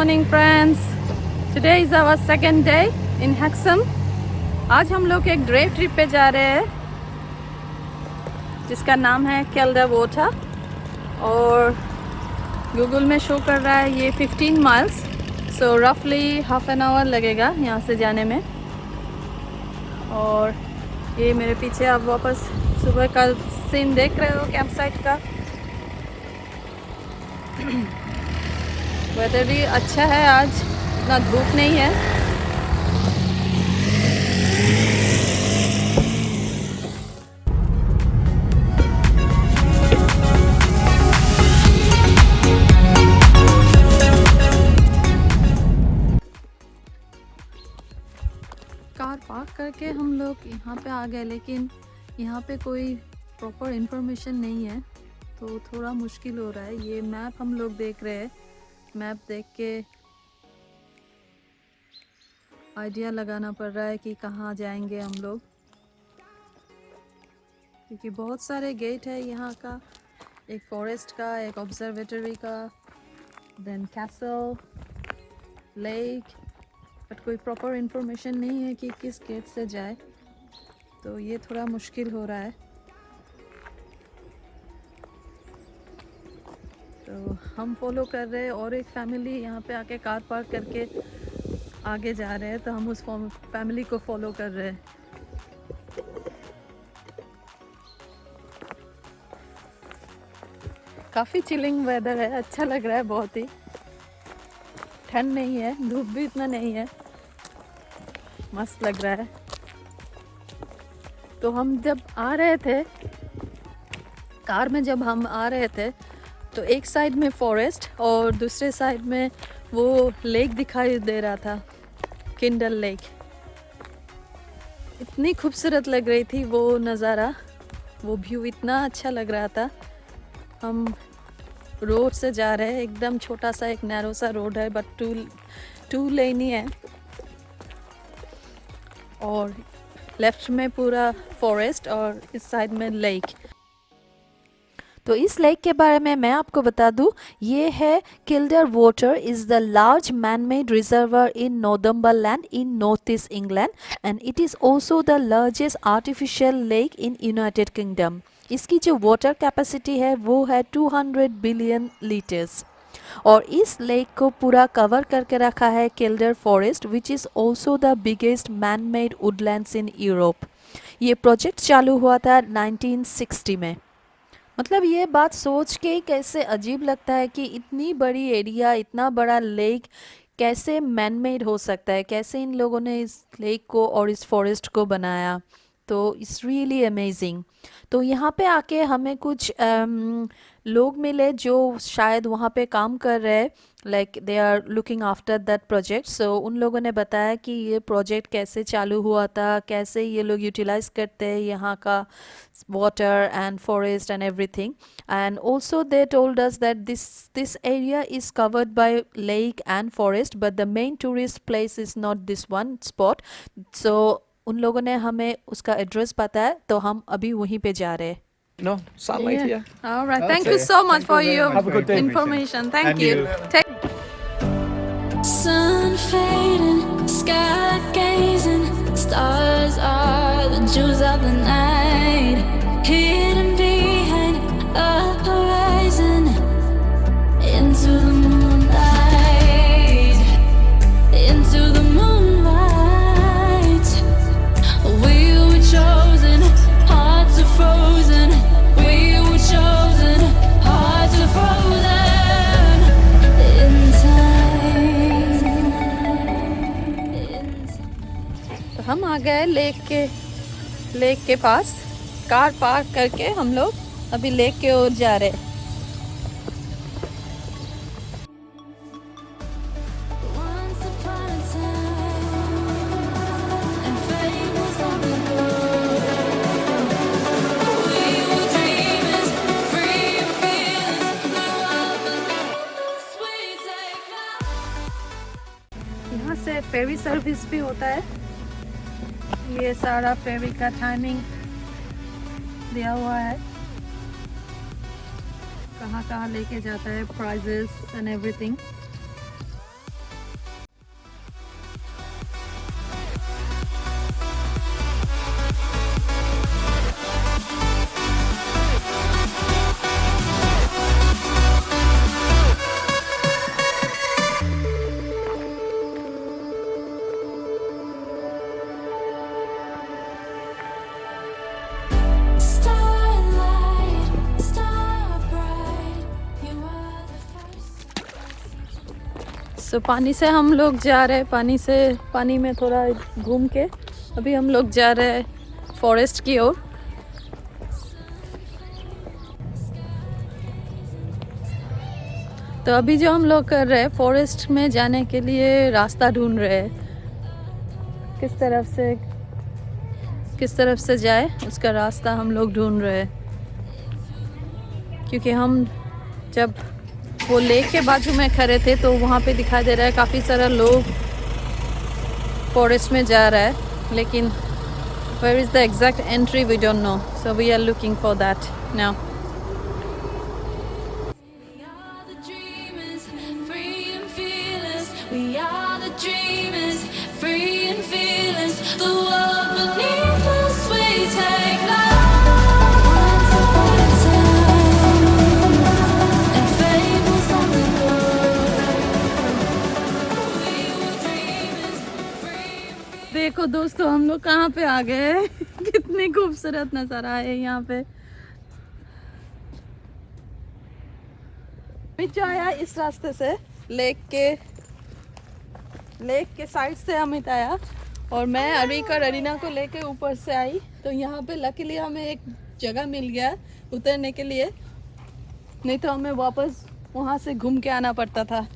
morning friends. Today is our second day in Hexham. आज हम लोग एक डे ट्रिप पे जा रहे हैं जिसका नाम है केल्डर वाटर और गूगल में शो कर रहा है ये 15 माइल्स, सो रफली हाफ एन आवर लगेगा यहाँ से जाने में। और ये मेरे पीछे आप वापस सुबह का सीन देख रहे हो कैंप साइट का। वेदर भी अच्छा है, आज इतना धूप नहीं है। कार पार्क करके हम लोग यहाँ पे आ गए, लेकिन यहाँ पे कोई प्रॉपर इन्फॉर्मेशन नहीं है तो थोड़ा मुश्किल हो रहा है। ये मैप हम लोग देख रहे हैं, मैप देख के आइडिया लगाना पड़ रहा है कि कहाँ जाएंगे हम लोग, क्योंकि बहुत सारे गेट है यहाँ का, एक फॉरेस्ट का, एक ऑब्जर्वेटरी का, देन कैसल, लेक, बट कोई प्रॉपर इन्फॉर्मेशन नहीं है कि किस गेट से जाए, तो ये थोड़ा मुश्किल हो रहा है। तो हम फॉलो कर रहे हैं और एक फैमिली यहाँ पे आके कार पार्क करके आगे जा रहे हैं, तो हम उस फैमिली को फॉलो कर रहे हैं। काफ़ी चिलिंग वेदर है, अच्छा लग रहा है, बहुत ही ठंड नहीं है, धूप भी इतना नहीं है, मस्त लग रहा है। तो हम जब आ रहे थे कार में, जब हम आ रहे थे तो एक साइड में फॉरेस्ट और दूसरे साइड में वो लेक दिखाई दे रहा था, किंडल लेक। इतनी खूबसूरत लग रही थी वो नज़ारा, वो व्यू इतना अच्छा लग रहा था। हम रोड से जा रहे हैं, एकदम छोटा सा एक नैरो सा रोड है, बट टू लेन ही है, और लेफ्ट में पूरा फॉरेस्ट और इस साइड में लेक। तो इस लेक के बारे में मैं आपको बता दूं, ये है Kielder water is the large man made reservoir in Northumberland in North East England and it is also the largest artificial lake in United Kingdom. इसकी जो वाटर कैपेसिटी है वो है 200 बिलियन लीटर्स, और इस लेक को पूरा कवर करके रखा है Kielder forest which is also the biggest man made woodlands in Europe. ये प्रोजेक्ट चालू हुआ था 1960 में। मतलब ये बात सोच के ही कैसे अजीब लगता है कि इतनी बड़ी एरिया, इतना बड़ा लेक कैसे मैन मेड हो सकता है, कैसे इन लोगों ने इस लेक को और इस फॉरेस्ट को बनाया। तो इट्स रियली अमेजिंग। तो यहाँ पे आके हमें कुछ लोग मिले जो शायद वहाँ पे काम कर रहे हैं, like they are looking after that project. So उन लोगों ने बताया कि ये प्रोजेक्ट कैसे चालू हुआ था, कैसे ये लोग यूटिलाइज करते हैं यहाँ का water and forest and everything, and also they told us that this area is covered by lake and forest, but the main tourist place is not this one spot. So उन लोगों ने हमें उसका address बताया, तो हम अभी वहीं पे जा रहे हैं। No, sunlight here. All right. Thank Okay. you so much Thank for you very your much. Have a good day. information. Thank And you. Sun fading, sky gazing, stars are the jewels of the night, hidden behind a horizon, into the moonlight, into the moonlight. We were chosen, hearts are frozen. We were chosen, hearts are frozen in time. तो हम आ गए lake के पास। Car park करके हम लोग अभी lake के ओर जा रहे हैं। Once upon a time, and fame was on the road. We were dreamers, free and fearless, the sweet take flight. यहाँ से फेरी सर्विस भी होता है। ये सारा फेरी का टाइमिंग दिया हुआ है, कहाँ कहाँ लेके जाता है, प्राइजेस एंड एवरीथिंग। सो पानी से हम लोग जा रहे हैं, पानी में थोड़ा घूम के अभी हम लोग जा रहे हैं फॉरेस्ट की ओर। तो अभी जो हम लोग कर रहे हैं फॉरेस्ट में जाने के लिए रास्ता ढूंढ रहे हैं, किस तरफ से जाए उसका रास्ता हम लोग ढूंढ रहे हैं। क्योंकि हम जब वो लेक के बाजू में खड़े थे तो वहाँ पे दिखाई दे रहा है काफ़ी सारा लोग फॉरेस्ट में जा रहा है, लेकिन where is the exact entry we don't know, so we are looking for that now. We are the dreamers, free and fearless. We are the dreamers, free and fearless. The world beneath us, we take flight. Once upon a time, and fate was on the globe. We were dreamers, free and fearless. देखो दोस्तों हम लोग कहाँ पे आ गए हैं। कितनी खूबसूरत नज़ारा है यहाँ पे। अमित जो आया इस रास्ते से लेक के साइड से अमित आया और मैं अरिक और अरीना को लेके ऊपर से आई। तो यहाँ पे लकीली हमें एक जगह मिल गया उतरने के लिए, नहीं तो हमें वापस वहाँ से घूम के आना पड़ता था।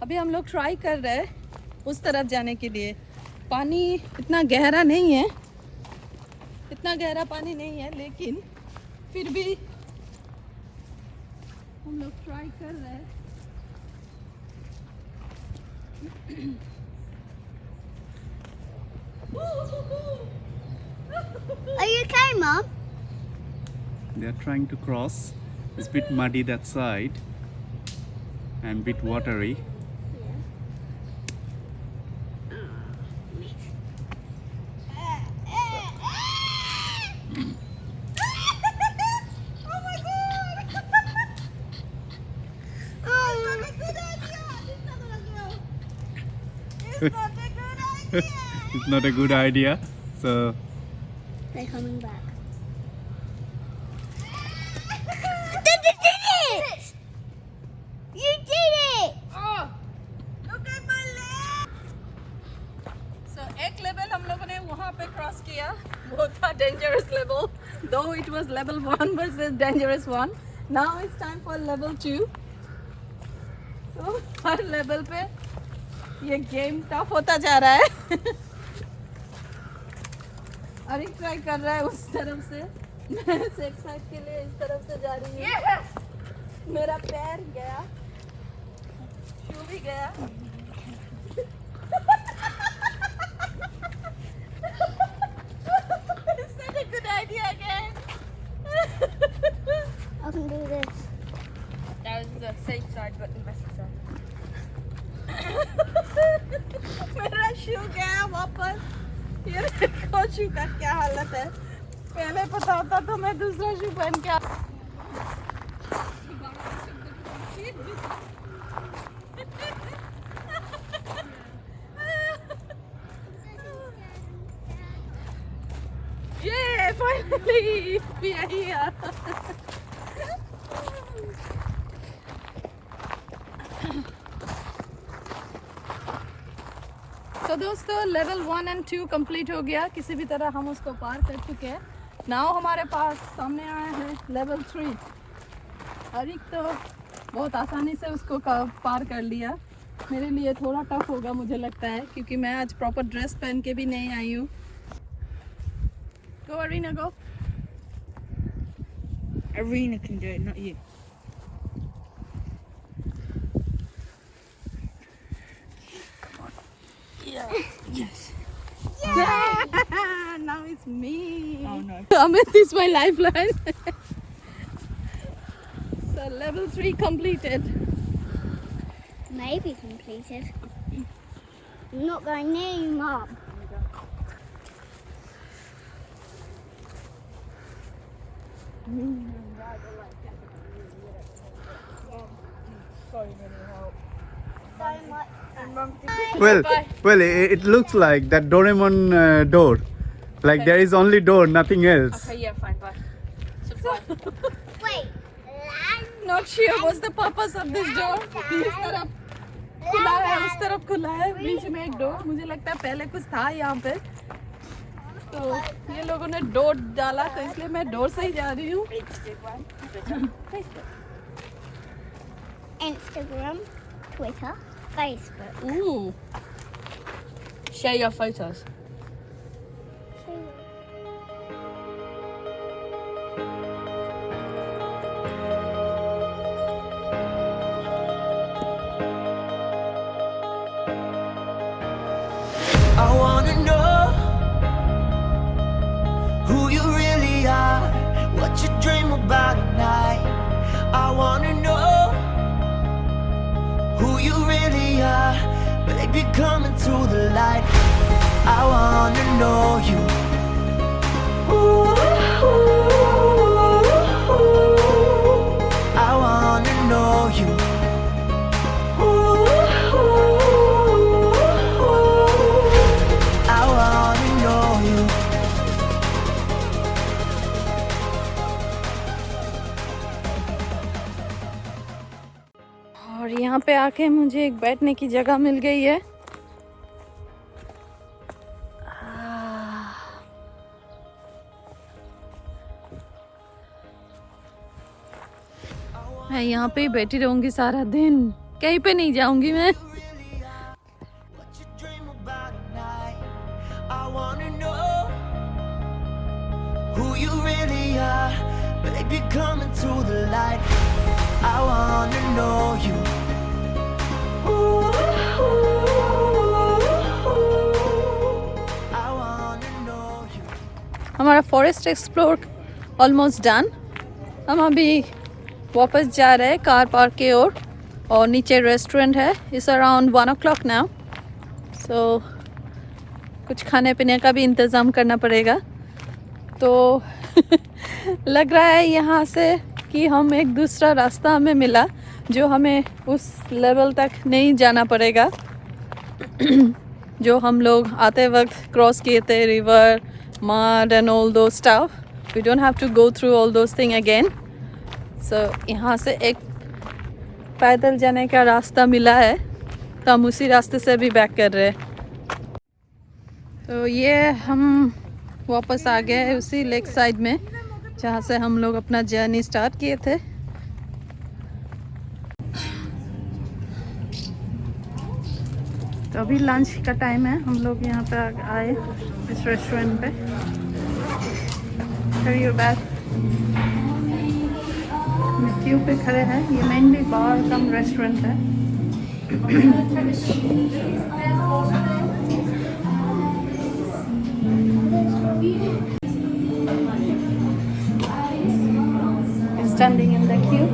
अभी हम लोग ट्राई कर रहे हैं उस तरफ जाने के लिए। पानी इतना गहरा नहीं है, इतना गहरा पानी नहीं है, लेकिन फिर भी हम लोग ट्राई कर रहे हैं। Are you okay, Mom? They are trying to cross. It's a bit muddy that side and bit watery. It's not a good idea. So They're coming back. You did it! You did it! Oh, look at my leg. So एक level हम लोगों ने वहाँ पे cross किया, वो था dangerous level. Though it was level 1 versus dangerous 1. Now it's time for level 2. So her level पे ये गेम टफ होता जा रहा है। अरिक ट्राई कर रहा है उस तरफ से, मैं सेफ साइड के लिए इस तरफ से जा रही हूँ। मेरा पैर गया, शू भी गया। Is that a good idea again? I can do this. That was the safe side, but the messy side. मेरा शू गया वापस। ये देखो शू का क्या हालत है। पहले पता होता तो मैं दूसरा शू पहन के Yeah, finally we are here. तो दोस्तों लेवल 1 और 2 कंप्लीट हो गया, किसी भी तरह हम उसको पार कर चुके हैं। नाउ हमारे पास सामने आया है लेवल 3। अरिक तो बहुत आसानी से उसको पार कर लिया, मेरे लिए थोड़ा टफ होगा मुझे लगता है, क्योंकि मैं आज प्रॉपर ड्रेस पहन के भी नहीं आई हूँ। Go arena go. Arena can do it, not you. Yes. Now it's me. Oh no. Amit is my lifeline. So level 3 completed. Maybe completed. I'm not going near you, Mom. well, it looks like that Doraemon door. Like there is only door, nothing else. Okay, yeah, fine, bye. Subside. Wait, not sure what's the purpose of this door. इस तरफ खुला है, उस तरफ खुला है, बीच में एक डोर. मुझे लगता है पहले कुछ था यहाँ पे, तो ये लोगों ने डोर डाला, तो इसलिए मैं डोर से ही जा रही हूँ. Instagram, Twitter, Facebook. Ooh. Share your photos. I wanna know who you really are, what you dream about at night. I wanna know who you really are, baby, come into the light. I wanna know you. I wanna know you. I wanna know you. और यहाँ पे आके मुझे एक बैठने की जगह मिल गई है. मैं यहाँ पे ही बैठी रहूंगी सारा दिन, कहीं पे नहीं जाऊंगी मैं. What you dream about at night. I wanna know who you really are, baby, come into the light. I wanna know you. I wanna know you. हमारा फॉरेस्ट एक्सप्लोर ऑलमोस्ट डन. हम अभी वापस जा रहे हैं कार पार्क की ओर, और नीचे रेस्टोरेंट है. इट्स अराउंड 1 o'clock नाउ, सो कुछ खाने पीने का भी इंतज़ाम करना पड़ेगा. तो लग रहा है यहाँ से कि हम एक दूसरा रास्ता हमें मिला, जो हमें उस लेवल तक नहीं जाना पड़ेगा जो हम लोग आते वक्त क्रॉस किए थे, river, mud and all those stuff. We don't have to go through all those things again. So यहाँ से एक पैदल जाने का रास्ता मिला है, तो हम उसी रास्ते से भी बैक कर रहे हैं. तो ये हम वापस आ गए हैं उसी लेक साइड में जहाँ से हम लोग अपना जर्नी स्टार्ट किए थे. तो अभी लंच का टाइम है. हम लोग यहाँ पे आए इस रेस्टोरेंट पे. Carry your bag. क्यू पे खड़े हैं. ये मेनली बार कम रेस्टोरेंट है. Standing in the queue.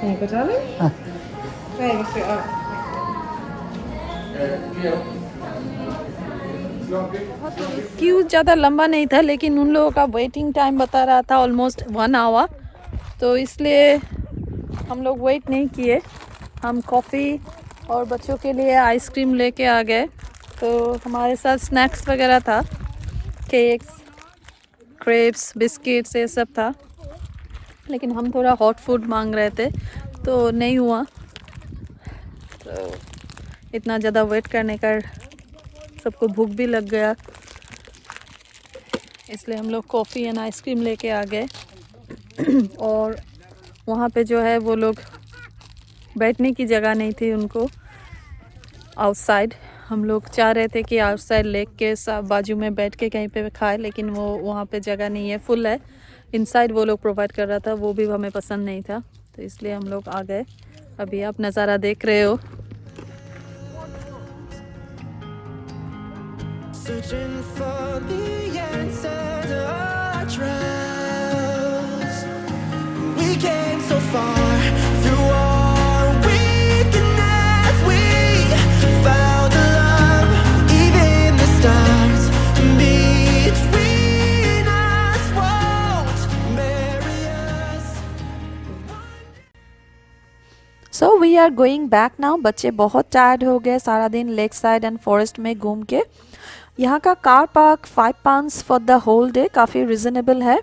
There you go, darling. There you go, sweetheart. Q ज़्यादा लंबा नहीं था, लेकिन उन लोगों का वेटिंग टाइम बता रहा था ऑलमोस्ट 1 hour. तो इसलिए हम लोग वेट नहीं किए. हम कॉफ़ी और बच्चों के लिए आइसक्रीम लेके आ गए. तो हमारे साथ स्नैक्स वगैरह था, केक्स, क्रेप्स, बिस्किट्स, ये सब था. लेकिन हम थोड़ा हॉट फूड मांग रहे थे, तो नहीं हुआ. तो इतना ज़्यादा वेट करने का सबको भूख भी लग गया, इसलिए हम लोग कॉफ़ी एंड आइसक्रीम लेके आ गए. और वहाँ पे जो है वो लोग बैठने की जगह नहीं थी उनको आउटसाइड. हम लोग चाह रहे थे कि आउटसाइड लेक के बाजू में बैठ के कहीं पे खाए, लेकिन वो वहाँ पे जगह नहीं है, फुल है. इनसाइड वो लोग प्रोवाइड कर रहा था, वो भी हमें पसंद नहीं था, तो इसलिए हम लोग आ गए. अभी आप नज़ारा देख रहे हो. Searching for the answer to our trials. We came so far through our weakness. We found the love, even the stars between us. Whoa. So we are going back now. बच्चे बहुत टायर्ड हो गए सारा दिन lake side and forest में घूम के। यहाँ का car park 5 pounds for the whole day काफ़ी रिजनेबल है।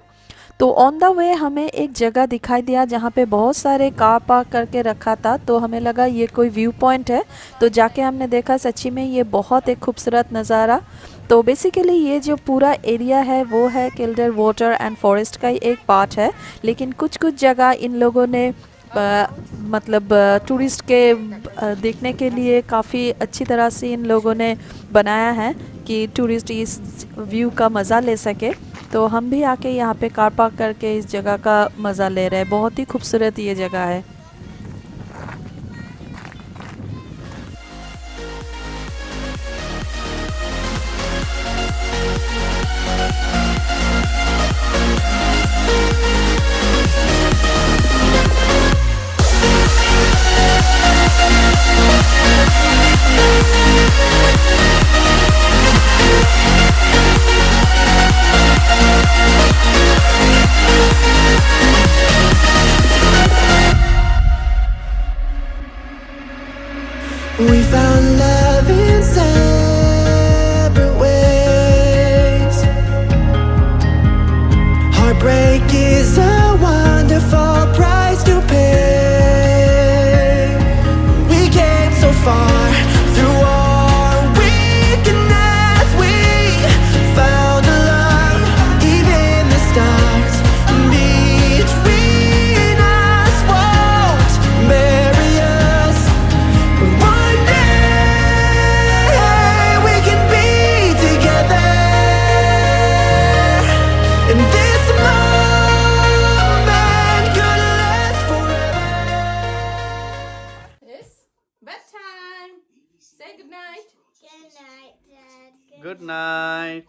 तो ऑन द वे हमें एक जगह दिखाई दिया जहाँ पे बहुत सारे कार पार्क करके रखा था, तो हमें लगा ये कोई व्यू पॉइंट है। तो जाके हमने देखा, सच्ची में ये बहुत एक खूबसूरत नज़ारा। तो बेसिकली ये जो पूरा एरिया है वो है किल्डेर वाटर एंड फॉरेस्ट का ही एक पार्ट है, लेकिन कुछ कुछ जगह इन लोगों ने मतलब टूरिस्ट के देखने के लिए काफ़ी अच्छी तरह से इन लोगों ने बनाया है कि टूरिस्ट इस व्यू का मज़ा ले सके। तो हम भी आके यहाँ पे कार पार्क करके इस जगह का मज़ा ले रहे हैं। बहुत ही खूबसूरत ये जगह है। We found love in separate ways. Heartbreak is a wonderful price to pay. We came so far through our weakness. We found a love, even the stars between us won't bury us. One day we can be together, and this moment could last forever. It's bedtime. Say good night. Good night, Dad. Good night.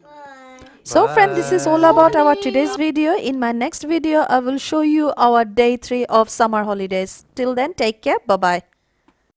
Bye. So friend, this is all about our today's video. In my next video I will show you our day 3 of summer holidays. Till then, take care. Bye bye.